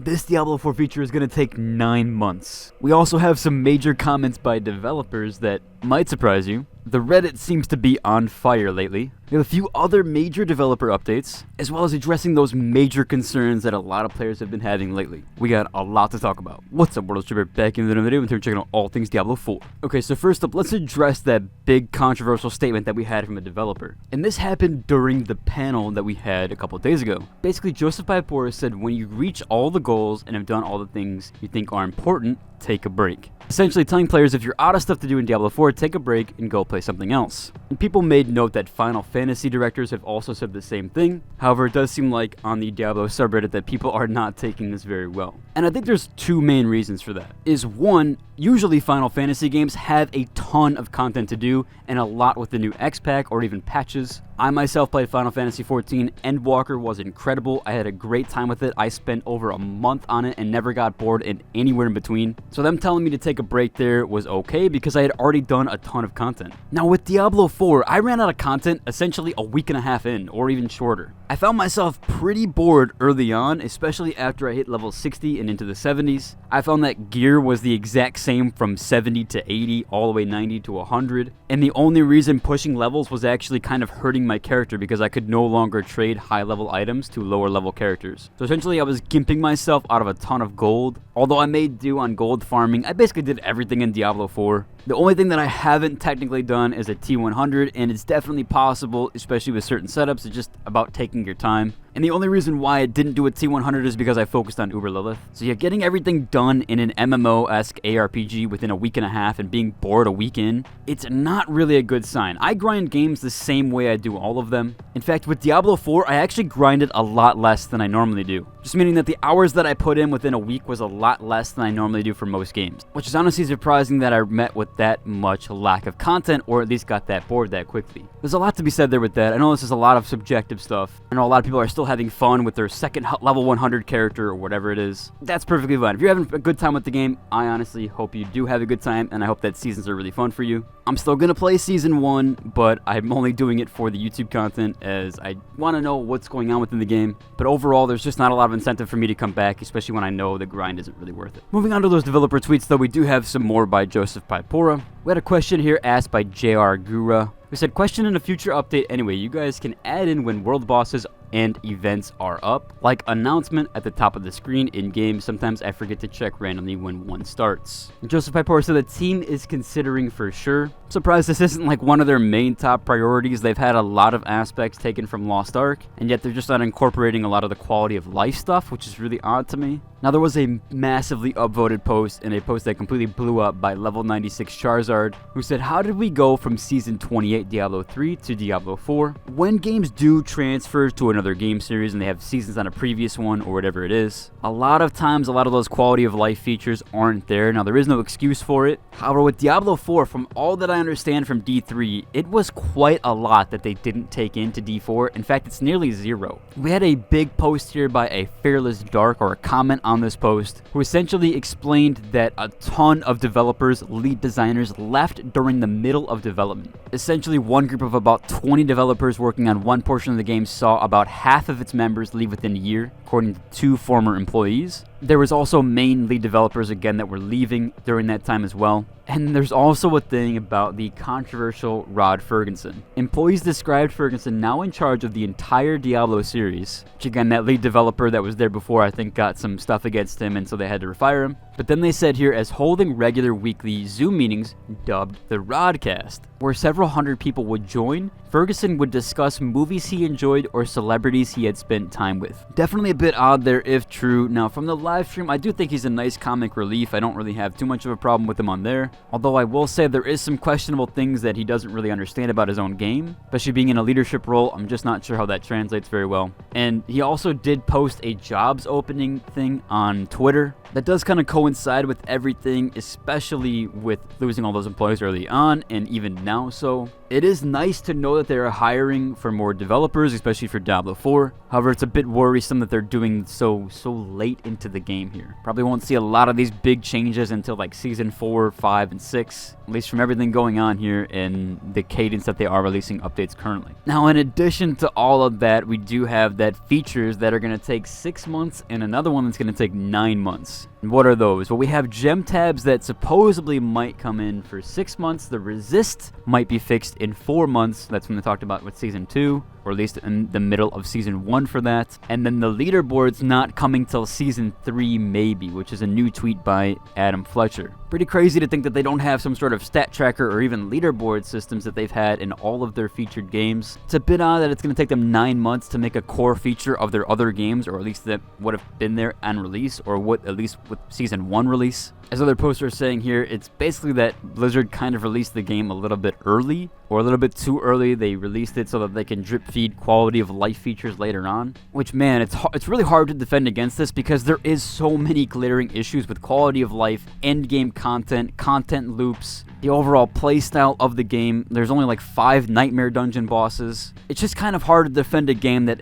This Diablo 4 feature is going to take 9 months. We also have some major comments by developers that might surprise you. The Reddit seems to be on fire lately. We have a few other major developer updates, as well as addressing those major concerns that a lot of players have been having lately. We got a lot to talk about. What's up, World Stripper? Back in the video, and we're checking out all things Diablo 4. Okay, so first up, let's address that big controversial statement that we had from a developer. And this happened during the panel that we had a couple days ago. Basically, Joseph Pipora said, when you reach all the goals and have done all the things you think are important, take a break. Essentially telling players if you're out of stuff to do in Diablo 4, take a break and go play something else. And people made note that Final Fantasy directors have also said the same thing. However, it does seem like on the Diablo subreddit that people are not taking this very well. And I think there's two main reasons for that. Is one, usually Final Fantasy games have a ton of content to do and a lot with the new X-Pack or even patches. I myself played Final Fantasy XIV. Endwalker was incredible. I had a great time with it. I spent over a month on it and never got bored in anywhere in between. So them telling me to take a break there was okay because I had already done a ton of content. Now with Diablo 4, I ran out of content essentially a week and a half in, or even shorter. I found myself pretty bored early on, especially after I hit level 60 and into the 70s. I found that gear was the exact same from 70 to 80, all the way 90 to 100. And the only reason pushing levels was actually kind of hurting my character because I could no longer trade high level items to lower level characters. So essentially I was gimping myself out of a ton of gold. Although I made do on gold farming, I basically did everything in Diablo 4. The only thing that I haven't technically done is a T100, and it's definitely possible, especially with certain setups. It's just about taking your time. And the only reason why I didn't do a T100 is because I focused on Uber Lilith. So yeah, getting everything done in an MMO-esque ARPG within a week and a half and being bored a week in, it's not really a good sign. I grind games the same way I do all of them. In fact, with Diablo 4, I actually grinded a lot less than I normally do. Just meaning that the hours that I put in within a week was a lot less than I normally do for most games. Which is honestly surprising that I met with that much lack of content, or at least got that bored that quickly. There's a lot to be said there with that. I know this is a lot of subjective stuff. I know a lot of people are still having fun with their second level 100 character or whatever it is. That's perfectly fine. If you're having a good time with the game, I honestly hope you do have a good time, and I hope that seasons are really fun for you. I'm still gonna play Season 1, but I'm only doing it for the YouTube content as I want to know what's going on within the game. But overall, there's just not a lot of incentive for me to come back, especially when I know the grind isn't really worth it. Moving on to those developer tweets, though, we do have some more by Joseph Pipora. We had a question here asked by JR Gura. We said, question in a future update anyway, you guys can add in when world bosses and events are up, like announcement at the top of the screen in game. Sometimes I forget to check randomly when one starts. Joseph Pipora said the team is considering for sure. I'm surprised this isn't like one of their main top priorities. They've had a lot of aspects taken from Lost Ark, and yet they're just not incorporating a lot of the quality of life stuff, which is really odd to me. Now there was a massively upvoted post, and a post that completely blew up by level 96 Charizard, who said, how did we go from season 28 Diablo 3 to Diablo 4? When games do transfer to another game series and they have seasons on a previous one or whatever it is, a lot of times a lot of those quality of life features aren't there. Now there is no excuse for it. However, with Diablo 4, from all that I understand from D3, it was quite a lot that they didn't take into D4. In fact, it's nearly zero. We had a big post here by a Fearless Dark, or a comment on this post, who essentially explained that a ton of developers, lead designers, left during the middle of development. Essentially, one group of about 20 developers working on one portion of the game saw about half of its members leave within a year, according to 2 former employees. There was also main lead developers again that were leaving during that time as well. And there's also a thing about the controversial Rod Ferguson. Employees described Ferguson now in charge of the entire Diablo series, which again, that lead developer that was there before I think got some stuff against him, and so they had to fire him. But then they said here, as holding regular weekly Zoom meetings dubbed the Rodcast, where several hundred people would join. Ferguson would discuss movies he enjoyed or celebrities he had spent time with. Definitely a bit odd there if true. Now from the live stream, I do think he's a nice comic relief. I don't really have too much of a problem with him on there. Although I will say there is some questionable things that he doesn't really understand about his own game, especially being in a leadership role. I'm just not sure how that translates very well. And he also did post a jobs opening thing on Twitter, That does kind of coincide with everything, especially with losing all those employees early on and even now. So it is nice to know that they are hiring for more developers, especially for Diablo 4. However, it's a bit worrisome that they're doing so late into the game here. Probably won't see a lot of these big changes until like Season 4, 5, and 6, at least from everything going on here and the cadence that they are releasing updates currently. Now, in addition to all of that, we do have that features that are going to take 6 months and another one that's going to take 9 months. And what are those? Well, we have gem tabs that supposedly might come in for 6 months. The resist might be fixed in 4 months. That's when they talked about with Season 2, or at least in the middle of Season 1 for that. And then the leaderboard's not coming till Season 3 maybe, which is a new tweet by Adam Fletcher. Pretty crazy to think that they don't have some sort of stat tracker or even leaderboard systems that they've had in all of their featured games. It's a bit odd that it's going to take them 9 months to make a core feature of their other games, or at least that would have been there on release, or what at least with Season 1 release. As other posters are saying here, it's basically that Blizzard kind of released the game a little bit early, or a little bit too early. They released it so that they can drip feed quality of life features later on. Which, man, it's really hard to defend against this because there is so many glaring issues with quality of life, end game content, content loops, the overall playstyle of the game. There's only like 5 Nightmare Dungeon bosses. It's just kind of hard to defend a game that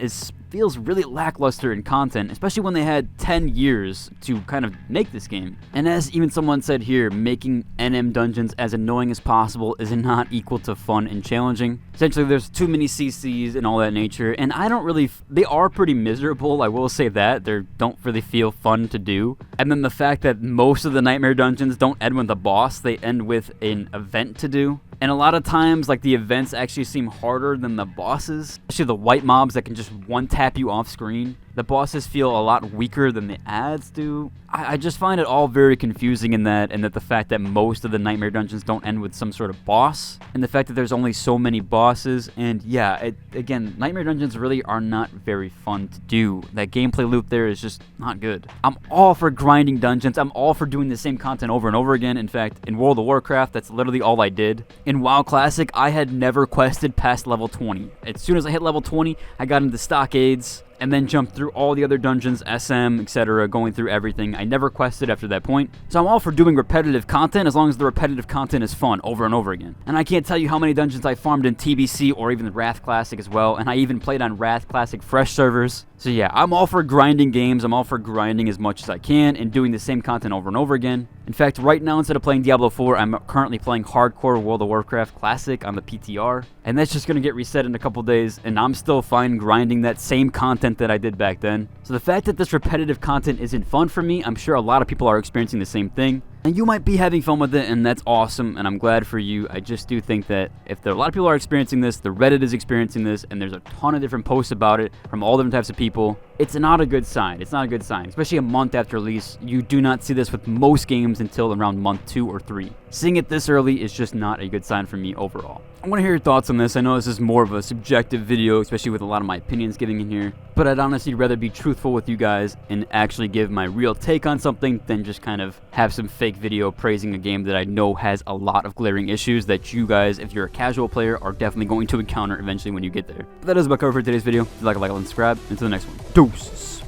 feels really lackluster in content, especially when they had 10 years to kind of make this game. And as even someone said here, making NM dungeons as annoying as possible is not equal to fun and challenging. Essentially, there's too many CCs and all that nature, and I don't really, they are pretty miserable, I will say that. They don't really feel fun to do. And then the fact that most of the Nightmare Dungeons don't end with a boss, they end with an event to do. And a lot of times, like, the events actually seem harder than the bosses, especially the white mobs that can just one-tap you off screen. The bosses feel a lot weaker than the ads do. I just find it all very confusing in that, and that the fact that most of the Nightmare Dungeons don't end with some sort of boss, and the fact that there's only so many bosses, and yeah, again, Nightmare Dungeons really are not very fun to do. That gameplay loop there is just not good. I'm all for grinding dungeons. I'm all for doing the same content over and over again. In fact, in World of Warcraft, that's literally all I did. In WoW Classic, I had never quested past level 20. As soon as I hit level 20, I got into Stockades, and then jumped through all the other dungeons, SM, etc., going through everything. I never quested after that point. So I'm all for doing repetitive content as long as the repetitive content is fun over and over again. And I can't tell you how many dungeons I farmed in TBC or even Wrath Classic as well, and I even played on Wrath Classic fresh servers. So yeah, I'm all for grinding games. I'm all for grinding as much as I can and doing the same content over and over again. In fact, right now, instead of playing Diablo 4, I'm currently playing Hardcore World of Warcraft Classic on the PTR. And that's just going to get reset in a couple days, and I'm still fine grinding that same content that I did back then. So the fact that this repetitive content isn't fun for me, I'm sure a lot of people are experiencing the same thing. And you might be having fun with it, and that's awesome, and I'm glad for you. I just do think that if there are a lot of people are experiencing this, the Reddit is experiencing this, and there's a ton of different posts about it from all different types of people, it's not a good sign. It's not a good sign, especially a month after release. You do not see this with most games until around month 2 or 3. Seeing it this early is just not a good sign for me overall. I want to hear your thoughts on this. I know this is more of a subjective video, especially with a lot of my opinions getting in here, but I'd honestly rather be truthful with you guys and actually give my real take on something than just kind of have some fake video praising a game that I know has a lot of glaring issues that you guys, if you're a casual player, are definitely going to encounter eventually when you get there. But that is about cover for today's video. If you like it, and subscribe. Until the next one. Deuces.